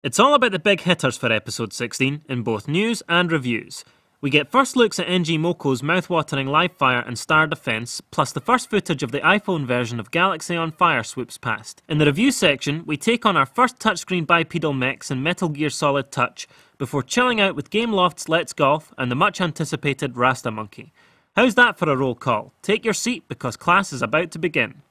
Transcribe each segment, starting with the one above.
It's all about the big hitters for episode 16 in both news and reviews. We get first looks at ngmocos' mouth-watering LiveFire and Star Defense, plus the first footage of the iPhone version of Galaxy on Fire swoops past. In the review section, we take on our first touchscreen bipedal mechs in Metal Gear Solid Touch, before chilling out with Gamelofts Lets Golf and the much anticipated RastaMonkey. How's that for a roll call? Take your seat because class is about to begin.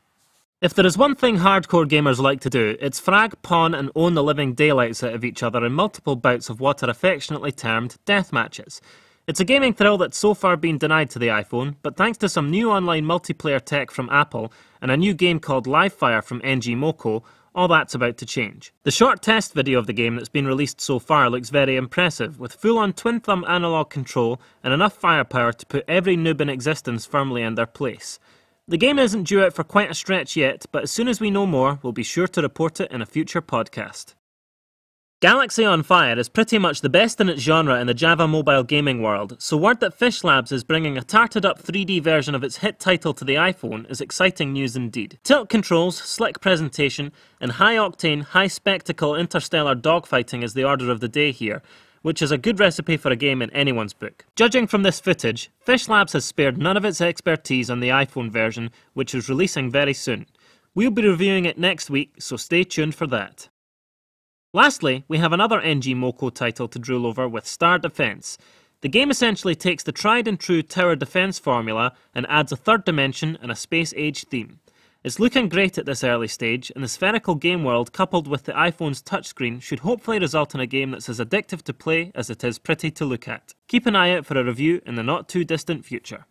If there is one thing hardcore gamers like to do, it's frag, pawn and own the living daylights out of each other in multiple bouts of what are affectionately termed death matches. It's a gaming thrill that's so far been denied to the iPhone, but thanks to some new online multiplayer tech from Apple and a new game called LiveFire from ngmoco, all that's about to change. The short test video of the game that's been released so far looks very impressive, with full-on twin-thumb analog control and enough firepower to put every noob in existence firmly in their place. The game isn't due out for quite a stretch yet, but as soon as we know more, we'll be sure to report it in a future podcast. Galaxy on Fire is pretty much the best in its genre in the Java mobile gaming world, so word that Fish Labs is bringing a tarted-up 3D version of its hit title to the iPhone is exciting news indeed. Tilt controls, slick presentation, and high-octane, high-spectacle interstellar dogfighting is the order of the day here, which is a good recipe for a game in anyone's book. Judging from this footage, Fish Labs has spared none of its expertise on the iPhone version, which is releasing very soon. We'll be reviewing it next week, so stay tuned for that. Lastly, we have another ngmoco title to drool over with Star Defense. The game essentially takes the tried and true tower defense formula and adds a third dimension and a space-age theme. It's looking great at this early stage, and the spherical game world coupled with the iPhone's touchscreen should hopefully result in a game that's as addictive to play as it is pretty to look at. Keep an eye out for a review in the not too distant future.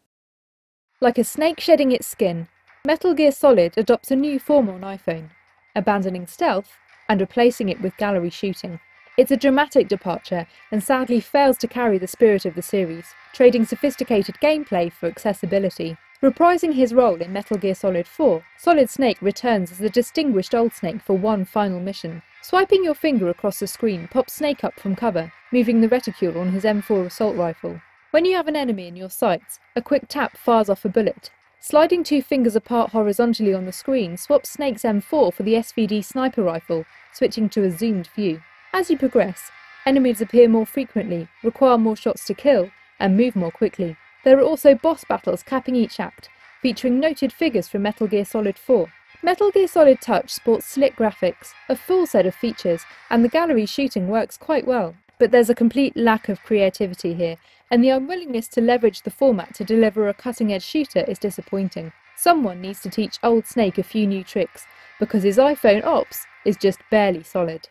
Like a snake shedding its skin, Metal Gear Solid adopts a new form on iPhone, abandoning stealth and replacing it with gallery shooting. It's a dramatic departure and sadly fails to carry the spirit of the series, trading sophisticated gameplay for accessibility. Reprising his role in Metal Gear Solid 4, Solid Snake returns as the distinguished Old Snake for one final mission. Swiping your finger across the screen pops Snake up from cover, moving the reticule on his M4 assault rifle. When you have an enemy in your sights, a quick tap fires off a bullet. Sliding two fingers apart horizontally on the screen swaps Snake's M4 for the SVD sniper rifle, switching to a zoomed view. As you progress, enemies appear more frequently, require more shots to kill, and move more quickly. There are also boss battles capping each act, featuring noted figures from Metal Gear Solid 4. Metal Gear Solid Touch sports slick graphics, a full set of features, and the gallery shooting works quite well. But there's a complete lack of creativity here, and the unwillingness to leverage the format to deliver a cutting-edge shooter is disappointing. Someone needs to teach Old Snake a few new tricks, because his iPhone ops is just barely solid.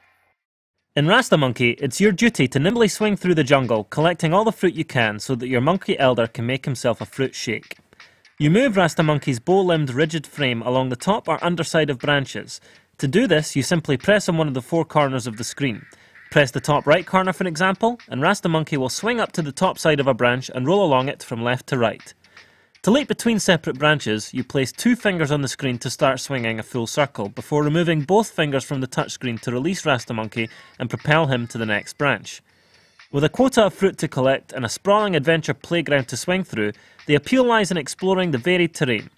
In RastaMonkey, it's your duty to nimbly swing through the jungle, collecting all the fruit you can so that your monkey elder can make himself a fruit shake. You move RastaMonkey's bow-limbed rigid frame along the top or underside of branches. To do this, you simply press on one of the four corners of the screen. Press the top right corner for example, and RastaMonkey will swing up to the top side of a branch and roll along it from left to right. To leap between separate branches, you place two fingers on the screen to start swinging a full circle, before removing both fingers from the touchscreen to release RastaMonkey and propel him to the next branch. With a quota of fruit to collect and a sprawling adventure playground to swing through, the appeal lies in exploring the varied terrain.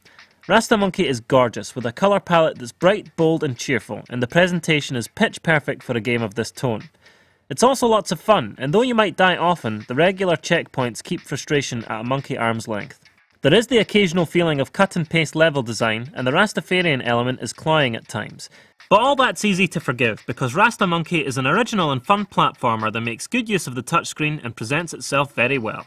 RastaMonkey is gorgeous, with a colour palette that's bright, bold and cheerful, and the presentation is pitch perfect for a game of this tone. It's also lots of fun, and though you might die often, the regular checkpoints keep frustration at a monkey arm's length. There is the occasional feeling of cut and paste level design, and the Rastafarian element is cloying at times. But all that's easy to forgive, because RastaMonkey is an original and fun platformer that makes good use of the touchscreen and presents itself very well.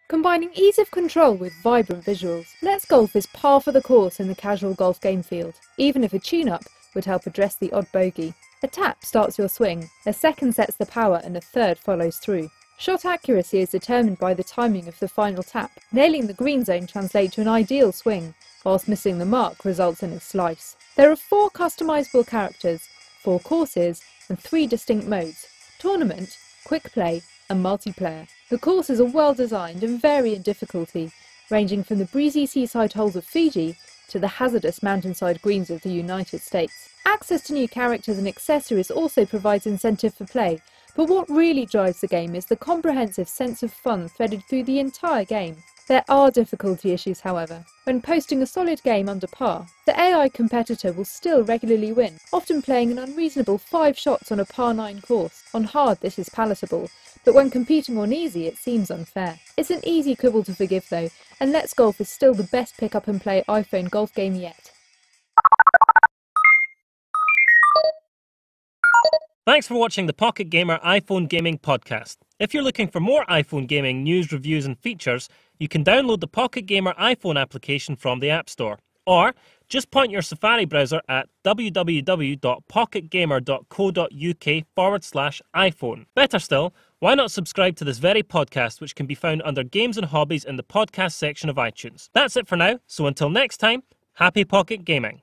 Combining ease of control with vibrant visuals, Let's Golf is par for the course in the casual golf game field, even if a tune-up would help address the odd bogey. A tap starts your swing, a second sets the power and a third follows through. Shot accuracy is determined by the timing of the final tap. Nailing the green zone translates to an ideal swing, whilst missing the mark results in a slice. There are 4 customizable characters, 4 courses and 3 distinct modes: Tournament, Quick Play and Multiplayer. The courses are well designed and vary in difficulty, ranging from the breezy seaside holes of Fiji to the hazardous mountainside greens of the United States. Access to new characters and accessories also provides incentive for play, but what really drives the game is the comprehensive sense of fun threaded through the entire game. There are difficulty issues, however. When posting a solid game under par, the AI competitor will still regularly win, often playing an unreasonable 5 shots on a par 9 course. On hard this is palatable, but when competing on easy it seems unfair. It's an easy quibble to forgive though, and Let's Golf is still the best pick up and play iPhone golf game yet. Thanks for watching the Pocket Gamer iPhone Gaming Podcast. If you're looking for more iPhone gaming news, reviews and features, you can download the Pocket Gamer iPhone application from the App Store. Or just point your Safari browser at www.pocketgamer.co.uk/iPhone. Better still, why not subscribe to this very podcast, which can be found under Games and Hobbies in the podcast section of iTunes. That's it for now, so until next time, happy Pocket Gaming.